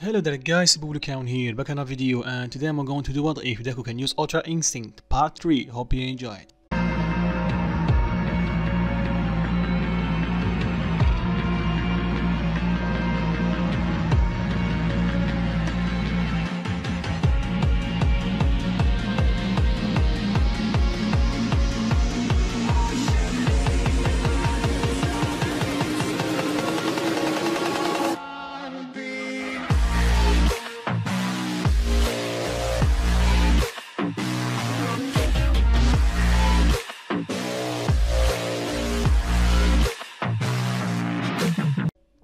Hello there guys, Count here, back on a video, and today I'm going to do what if Deku can use Ultra Instinct Part 3. Hope you enjoy it.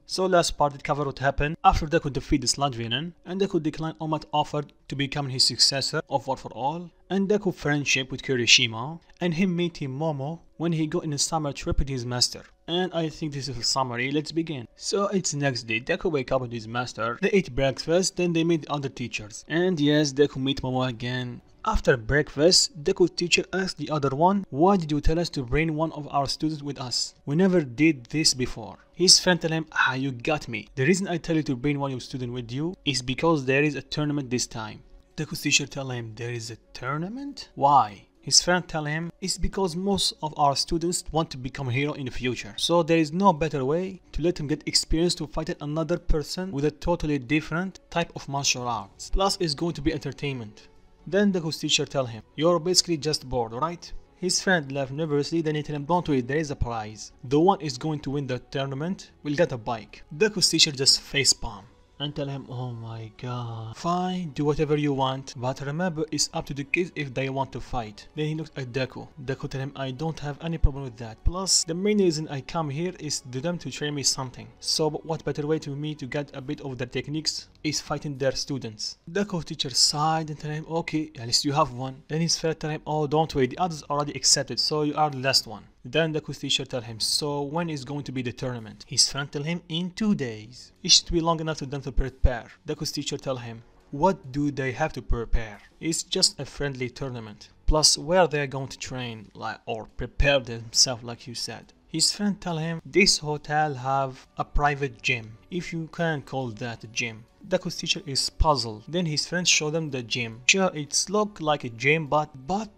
So last part it covered what happened after Deku defeated the Sludge Villain, and Deku declined All Might offered to become his successor of War for All, and Deku friendship with Kirishima, and him meeting Momo when he got in a summer trip with his master. And I think this is a summary, let's begin. So it's next day, Deku wake up with his master, they eat breakfast, then they meet other teachers. And yes, Deku meet Momo again. After breakfast, Deku's teacher asked the other one, "Why did you tell us to bring one of our students with us? We never did this before." His friend tell him, "You got me. The reason I tell you to bring one of your students with you is because there is a tournament this time." Deku's teacher tell him, "There is a tournament? Why?" His friend tell him, "It's because most of our students want to become a hero in the future. So there is no better way to let them get experience to fight another person with a totally different type of martial arts. Plus it's going to be entertainment." Then Deku's teacher tell him, "You're basically just bored, right?" His friend laughed nervously, then he tell him, "Don't worry, there is a prize. The one is going to win the tournament will get a bike." Deku's teacher just facepalm and tell him, "Oh my god. Fine, do whatever you want, but remember it's up to the kids if they want to fight." Then he looks at Deku. Deku tell him, "I don't have any problem with that. Plus, the main reason I come here is to them to train me something. So what better way to me to get a bit of their techniques is fighting their students." Deku's teacher sighed and tell him, "Okay, at least you have one." Then his friend tell him, "Oh, don't worry, the others already accepted, so you are the last one." Then Deku's teacher tell him, "So when is going to be the tournament?" His friend tell him, "In 2 days. It should be long enough for them to prepare." Deku's teacher tell him, "What do they have to prepare? It's just a friendly tournament. Plus where they are going to train, or prepare themselves like you said." His friend tell him, "This hotel have a private gym, if you can call that a gym." Deku's teacher is puzzled. Then his friends show them the gym. Sure, it's look like a gym, but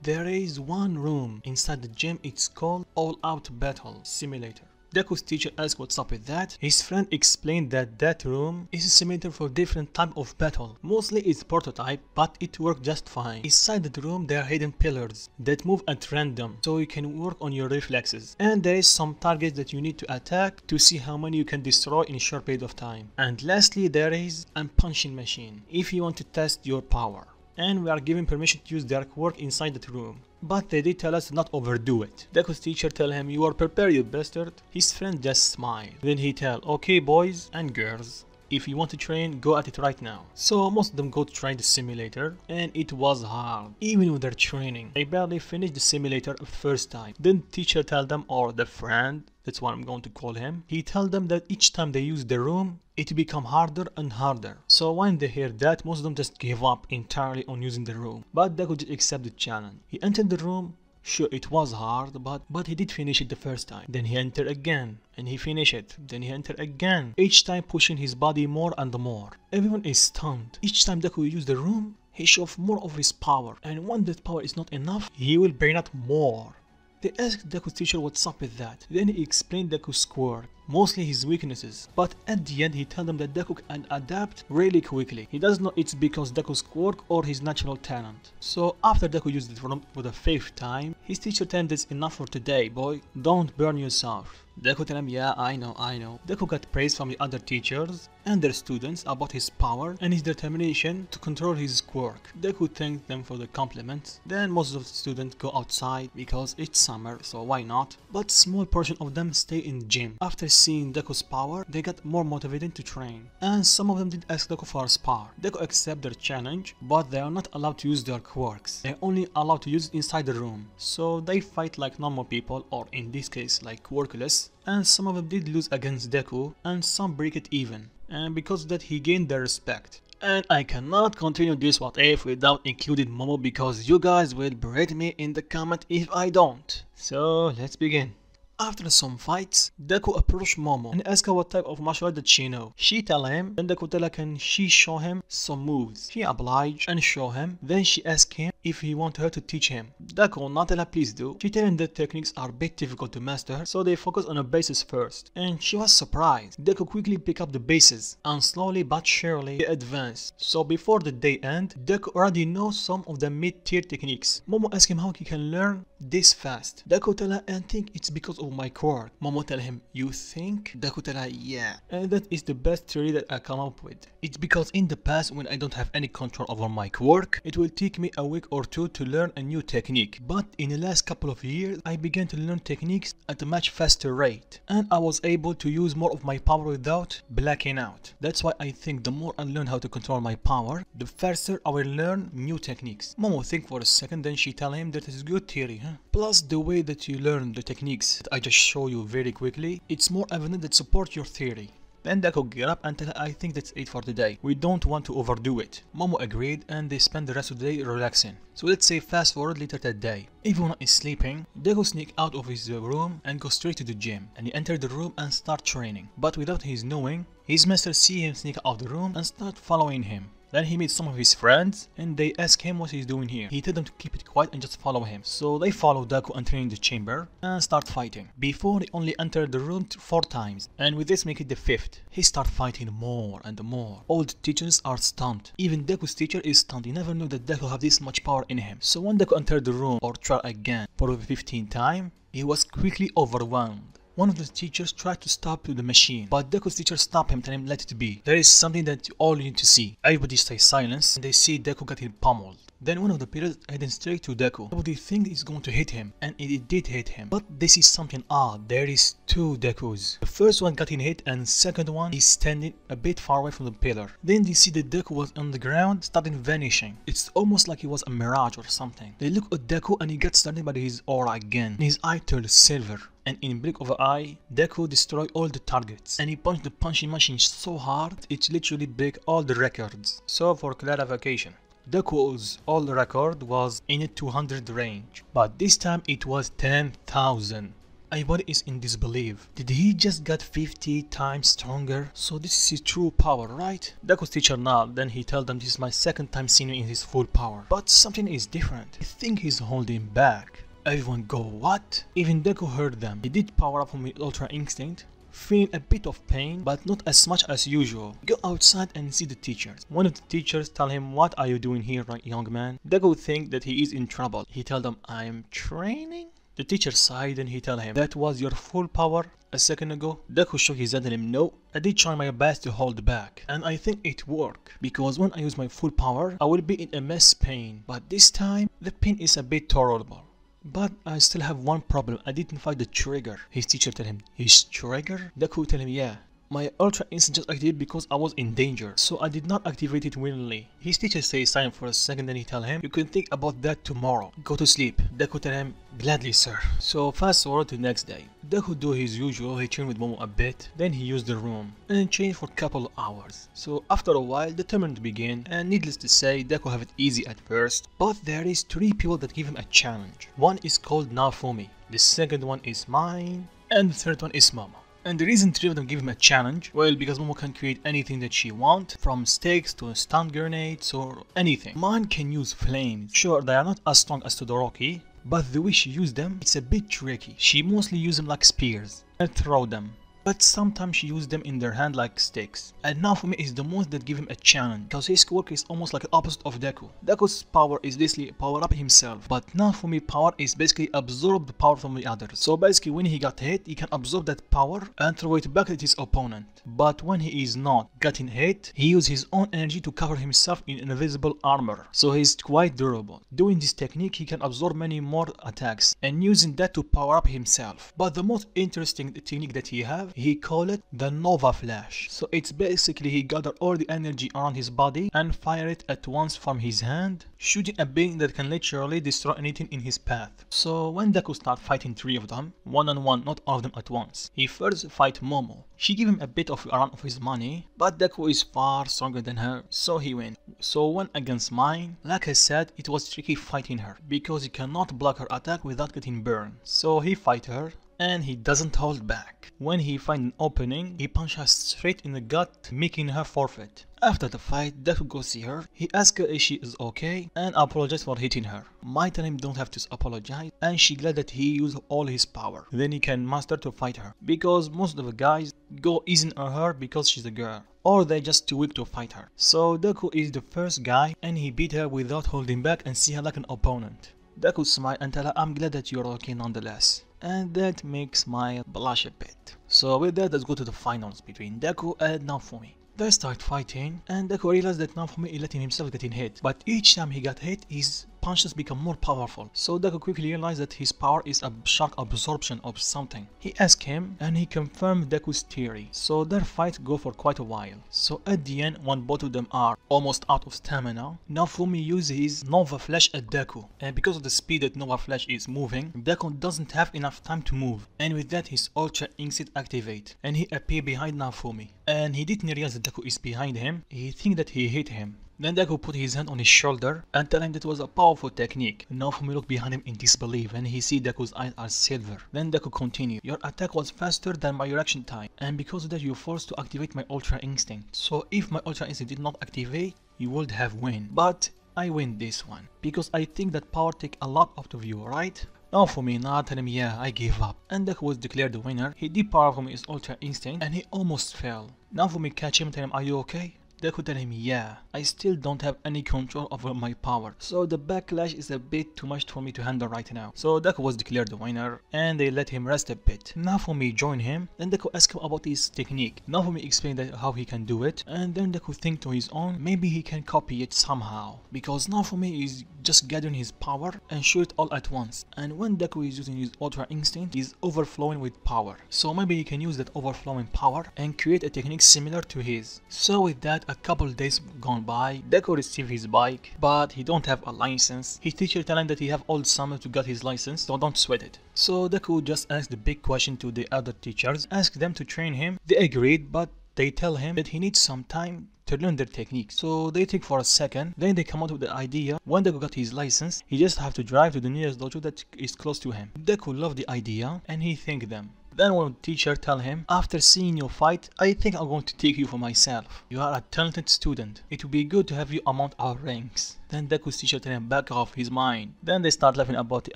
there is one room inside the gym. It's called All Out Battle Simulator. Deku's teacher asked what's up with that. His friend explained that room is a simulator for different type of battle. Mostly it's prototype, but it works just fine. Inside the room there are hidden pillars that move at random, so you can work on your reflexes. And there is some targets that you need to attack to see how many you can destroy in a short period of time. And lastly there is a punching machine, if you want to test your power. And we are given permission to use dark work inside that room. But they did tell us to not overdo it. Deku's teacher tell him, "You are prepared, you bastard." His friend just smiled. Then he tell, "Okay boys and girls, if you want to train, go at it right now." So most of them go to try the simulator, and it was hard. Even with their training, they barely finished the simulator first time. Then teacher tell them, or the friend, that's what I'm going to call him, he tell them that each time they use the room, it become harder and harder. So when they hear that, most of them just give up entirely on using the room. But Deku did accept the challenge. He entered the room. Sure, it was hard, but he did finish it the first time. Then he entered again, and he finished it. Then he entered again, each time pushing his body more and more. Everyone is stunned. Each time Deku used the room, he shows more of his power, and when that power is not enough, he will burn out more. They asked Deku's teacher what's up with that. Then he explained Deku's quirk, mostly his weaknesses, but at the end he told them that Deku can adapt really quickly. He doesn't know it's because Deku's quirk or his natural talent. So after Deku used it for the 5th time, his teacher told him, "That's enough for today, boy. Don't burn yourself." Deku told him, "Yeah, I know. Deku got praise from the other teachers and their students about his power and his determination to control his quirk. Deku thanked them for the compliments. Then most of the students go outside because it's summer, so why not? But small portion of them stay in the gym. After seeing Deku's power, they got more motivated to train. And some of them did ask Deku for a spar. Deku accept their challenge, but they are not allowed to use their quirks. They are only allowed to use it inside the room. So they fight like normal people, or in this case like quirkless. And some of them did lose against Deku, and some break it even. And because of that he gained their respect. And I cannot continue this what if without including Momo, because you guys will berate me in the comment if I don't. So let's begin. After some fights, Deku approached Momo and asked her what type of martial art did she know. She tell him, then Deku tell her can she show him some moves. She obliged and show him, then she asked him if he want her to teach him. Deku not tell her please do. She tell him that techniques are a bit difficult to master, so they focus on the bases first. And she was surprised. Deku quickly pick up the bases, and slowly but surely they advance. So before the day end, Deku already knows some of the mid-tier techniques. Momo asked him how he can learn this fast. Deku tell her, I think it's because of my quirk. Momo tell him, you think? Deku tell her, yeah. And that is the best theory that I come up with. It's because in the past when I don't have any control over my quirk, it will take me a week or two to learn a new technique. But in the last couple of years, I began to learn techniques at a much faster rate. And I was able to use more of my power without blacking out. That's why I think the more I learn how to control my power, the faster I will learn new techniques. Momo think for a second, then she tell him that is good theory, huh? Plus the way that you learn the techniques that I just show you very quickly, it's more evident that support your theory. Then Deku get up and tell her, I think that's it for the day. We don't want to overdo it. Momo agreed and they spend the rest of the day relaxing. So let's say fast forward later that day. Everyone is sleeping. Deku sneak out of his room and go straight to the gym. And he enter the room and start training. But without his knowing, his master see him sneak out of the room and start following him. Then he meets some of his friends and they ask him what he's doing here. He tells them to keep it quiet and just follow him. So they follow Deku entering the chamber and start fighting. Before he only entered the room 4 times, and with this make it the 5th. He start fighting more and more. All the teachers are stunned. Even Deku's teacher is stunned. He never knew that Deku have this much power in him. So when Deku entered the room or tried again for the 15th time, he was quickly overwhelmed. One of the teachers tried to stop the machine, but Deku's teacher stopped him, telling him let it be. There is something that you all need to see. Everybody stay silent and they see Deku getting pummeled. Then one of the pillars heading straight to Deku. Everybody think it's going to hit him, and it did hit him. But they see something odd. There is 2 Dekus. The first one getting hit and second one is standing a bit far away from the pillar. Then they see the Deku was on the ground starting vanishing. It's almost like he was a mirage or something. They look at Deku and he gets started by his aura again. His eye turned silver. And in blink of an eye, Deku destroyed all the targets. And he punched the punching machine so hard, it literally break all the records. So for clarification, Deku's old record was in the 200 range. But this time it was 10,000. Everybody is in disbelief. Did he just get 50 times stronger? So this is his true power, right? Deku's teacher now, then he told them this is my 2nd time seeing him in his full power. But something is different. I think he's holding back. Everyone go, what? Even Deku heard them. He did power up from his Ultra Instinct, feeling a bit of pain, but not as much as usual. Go outside and see the teachers. One of the teachers tell him, what are you doing here, young man? Deku think that he is in trouble. He tell them, I'm training? The teacher sighed and he tell him, that was your full power a second ago? Deku shook his head and him, no, I did try my best to hold back. And I think it worked, because when I use my full power, I will be in immense pain. But this time, the pain is a bit tolerable. But I still have one problem, I didn't find the trigger. His teacher tell him, his trigger? Deku tell him, yeah. My Ultra Instinct just activated because I was in danger, so I did not activate it willingly. His teacher stays silent for a second, then he tell him, you can think about that tomorrow. Go to sleep. Deku tell him, gladly sir. So fast forward to the next day. Deku do his usual, he trained with Momo a bit, then he used the room, and changed for a couple of hours. So after a while, the tournament began, and needless to say, Deku have it easy at first, but there is 3 people that give him a challenge. One is called Naofumi, the second one is mine, and the third one is Momo. And the reason 3 of them give him a challenge, well, because Momo can create anything that she wants, from sticks to stun grenades or anything. Mine can use flames. Sure, they are not as strong as Todoroki, but the way she used them, it's a bit tricky. She mostly uses them like spears and throw them. But sometimes she used them in their hand like sticks. And Naofumi is the most that give him a challenge, because his quirk is almost like the opposite of Deku. Deku's power is basically power up himself, but Naofumi's power is basically absorb the power from the others. So basically when he got hit, he can absorb that power and throw it back at his opponent. But when he is not getting hit, he uses his own energy to cover himself in invisible armor. So he's quite durable. Doing this technique, he can absorb many more attacks and using that to power up himself. But the most interesting technique that he have, he call it the Nova Flash. So it's basically he gather all the energy around his body and fire it at once from his hand, shooting a beam that can literally destroy anything in his path. So when Deku start fighting 3 of them, one on one, not all of them at once, he first fight Momo. She give him a bit of a run of his money, but Deku is far stronger than her, so he win. So when against mine, like I said, it was tricky fighting her, because he cannot block her attack without getting burned. So he fight her, and he doesn't hold back. When he finds an opening, he punches her straight in the gut, making her forfeit. After the fight, Deku goes see her. He asks her if she is okay and apologizes for hitting her. Mai tell him don't have to apologize, and she glad that he used all his power. Then he can master to fight her, because most of the guys go easy on her because she's a girl, or they just too weak to fight her. So Deku is the first guy, and he beat her without holding back and see her like an opponent. Deku smile and tell her, I'm glad that you're okay nonetheless. And that makes Mai blush a bit. So with that, let's go to the finals between Deku and Naofumi. They start fighting, and Deku realized that Naofumi is letting himself getting hit, but each time he got hit, his punches become more powerful. So Deku quickly realized that his power is a shock absorption of something. He asked him, and he confirmed Deku's theory. So their fight go for quite a while. So at the end, when both of them are almost out of stamina, Naofumi uses his Nova Flash at Deku, and because of the speed that Nova Flash is moving, Deku doesn't have enough time to move, and with that his Ultra Instinct activate, and he appear behind Naofumi. And he didn't realize that Deku is behind him, he think that he hit him. Then Deku put his hand on his shoulder and tell him that it was a powerful technique. Naofumi looked behind him in disbelief, and he see Deku's eyes are silver. Then Deku continued, your attack was faster than my reaction time, and because of that you forced to activate my Ultra Instinct. So if my Ultra Instinct did not activate, you would have win. But I win this one, because I think that power take a lot out of you, right? Naofumi nodded, tell him, yeah, I gave up. And Deku was declared the winner. He did power from his Ultra Instinct, and he almost fell. Naofumi catch him and tell him, are you okay? Deku tell him, yeah, I still don't have any control over my power, so the backlash is a bit too much for me to handle right now. So Deku was declared the winner, and they let him rest a bit. Naofumi joined him, then Deku asked him about his technique. Naofumi explained that how he can do it, and then Deku think to his own, maybe he can copy it somehow, because Naofumi is just gathering his power and shoot it all at once, and when Deku is using his Ultra Instinct, he's overflowing with power, so maybe he can use that overflowing power and create a technique similar to his. So with that, a couple days gone by, Deku received his bike, but he don't have a license. His teacher tell him that he have all summer to get his license, so don't sweat it. So Deku just asked the big question to the other teachers, asked them to train him. They agreed, but they tell him that he needs some time to learn their technique. So they think for a second, then they come out with the idea, when Deku got his license, he just have to drive to the nearest dojo that is close to him. Deku loved the idea, and he thanked them. Then one teacher tell him, after seeing you fight, I think I'm going to take you for myself. You are a talented student. It would be good to have you among our ranks. Then Deku's teacher tell him back off his mind. Then they start laughing about the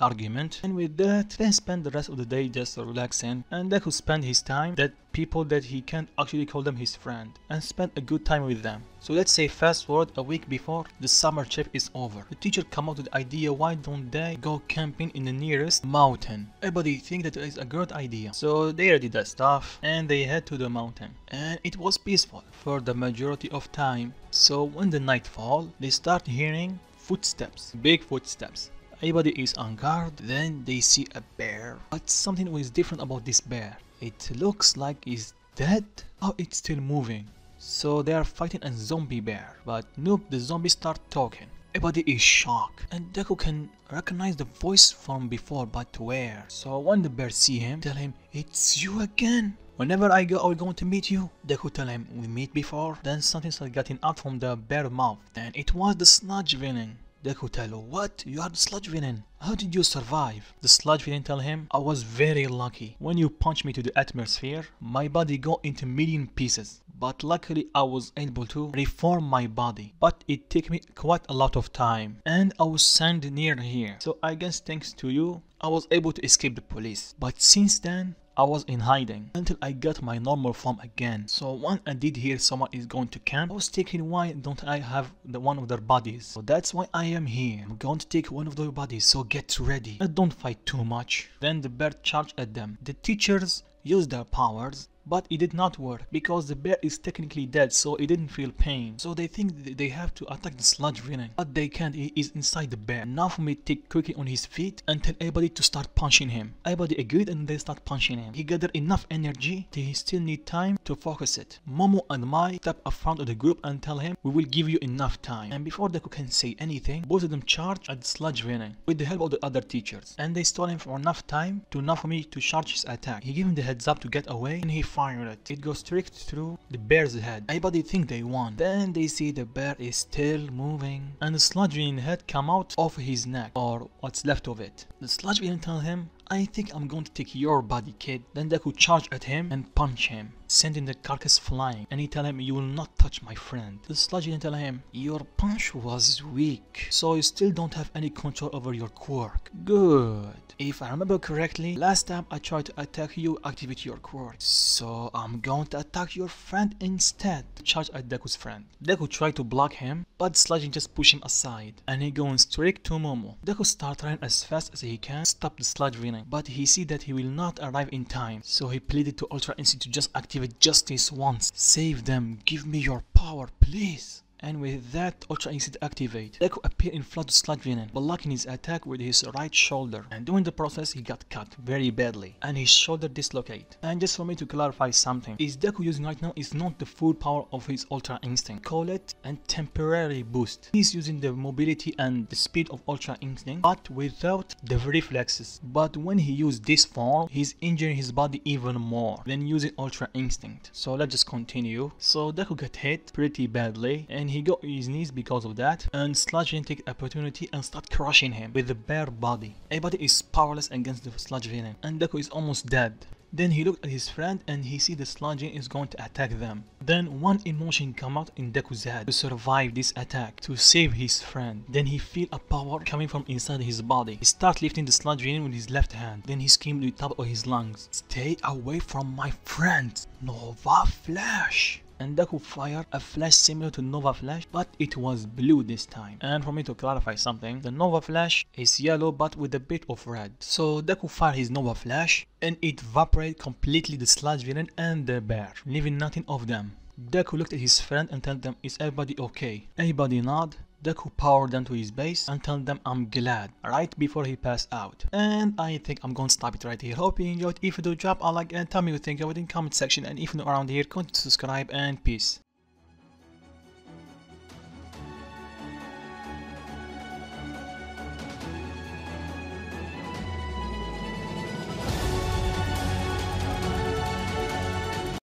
argument, and with that, they spend the rest of the day just relaxing, and Deku spend his time that people that he can't actually call them his friend, and spend a good time with them. So let's say fast forward a week before the summer trip is over. The teacher come up with the idea, why don't they go camping in the nearest mountain? Everybody think that it is a good idea. So they did that stuff, and they head to the mountain, and it was peaceful for the majority of time. So when the night fall, they start hearing footsteps, big footsteps. Everybody is on guard. Then they see a bear, but something was different about this bear. It looks like it's dead. Oh, it's still moving. So they are fighting a zombie bear, but nope, the zombies start talking. Everybody is shocked, and Deku can recognize the voice from before, but where? So when the bear see him, tell him, it's you again. Whenever I go, I'm going to meet you. Deku tell him, we meet before. Then something started getting out from the bear mouth, and it was the sludge villain. Deku tell him, what? You are the sludge villain. How did you survive? The sludge villain tell him, I was very lucky. When you punched me to the atmosphere, my body got into million pieces. But luckily I was able to reform my body. But it took me quite a lot of time. And I was sent near here. So I guess thanks to you, I was able to escape the police. But since then, I was in hiding until I got my normal form again. So when I did hear someone is going to camp, I was thinking, why don't I have one of their bodies? So that's why I am here. I'm going to take one of their bodies, so get ready and don't fight too much. Then the bear charged at them. The teachers used their powers, but it did not work because the bear is technically dead, so it didn't feel pain. So they think they have to attack the sludge villain, but they can't. He is inside the bear. Naofumi take quickly on his feet and tell everybody to start punching him. Everybody agreed and they start punching him. He gathered enough energy that he still need time to focus it. Momo and Mai step up front of the group and tell him, we will give you enough time. And before Deku can say anything, both of them charge at the sludge villain with the help of the other teachers, and they stole him for enough time to Naofumi to charge his attack. He gave him the heads up to get away, and he fired it. It goes straight through the bear's head. Everybody think they won. Then they see the bear is still moving, and the sludge villain head come out of his neck, or what's left of it. The sludge villain tell him, I think I'm going to take your body, kid. Then Deku charge at him and punch him, sending the carcass flying, and he tell him, you will not touch my friend. The sludge didn't tell him, your punch was weak, so you still don't have any control over your quirk. Good. If I remember correctly, last time I tried to attack you, activate your quirk. So I'm going to attack your friend instead. Charge at Deku's friend. Deku tried to block him, but Sludge just push him aside, and he going straight to Momo. Deku start running as fast as he can, stop the sludge venom, but he see that he will not arrive in time, so he pleaded to Ultra Instinct to just activate justice once. Save them, give me your power, please. And with that, Ultra Instinct activate. Deku appeared in front of Sludge Venom, blocking his attack with his right shoulder. And during the process, he got cut very badly, and his shoulder dislocated. And just for me to clarify something, is Deku using right now is not the full power of his Ultra Instinct. Call it a temporary boost. He's using the mobility and the speed of Ultra Instinct, but without the reflexes. But when he used this form, he's injuring his body even more than using Ultra Instinct. So let's just continue. So Deku got hit pretty badly, and he got his knees because of that, and Sludge Venom take the opportunity and start crushing him with the bare body. Everybody is powerless against the Sludge Venom, and Deku is almost dead. Then he looked at his friend and he see the Sludge Venom is going to attack them. Then one emotion come out in Deku's head to survive this attack, to save his friend. Then he feel a power coming from inside his body. He start lifting the Sludge Venom with his left hand. Then he screamed with the top of his lungs, "Stay away from my friend, Nova Flash!" And Deku fired a flash similar to Nova Flash, but it was blue this time. And for me to clarify something, the Nova Flash is yellow but with a bit of red. So Deku fired his Nova Flash and it evaporated completely the Sludge Venom and the bear, leaving nothing of them. Deku looked at his friend and told them, "Is everybody okay?" Everybody nod. Deku powered them to his base and told them, "I'm glad," right before he passed out. And I think I'm going to stop it right here. Hope you enjoyed. If you do, drop a like and tell me what you think of it in the comment section. And if you're not around here, continue to subscribe, and peace.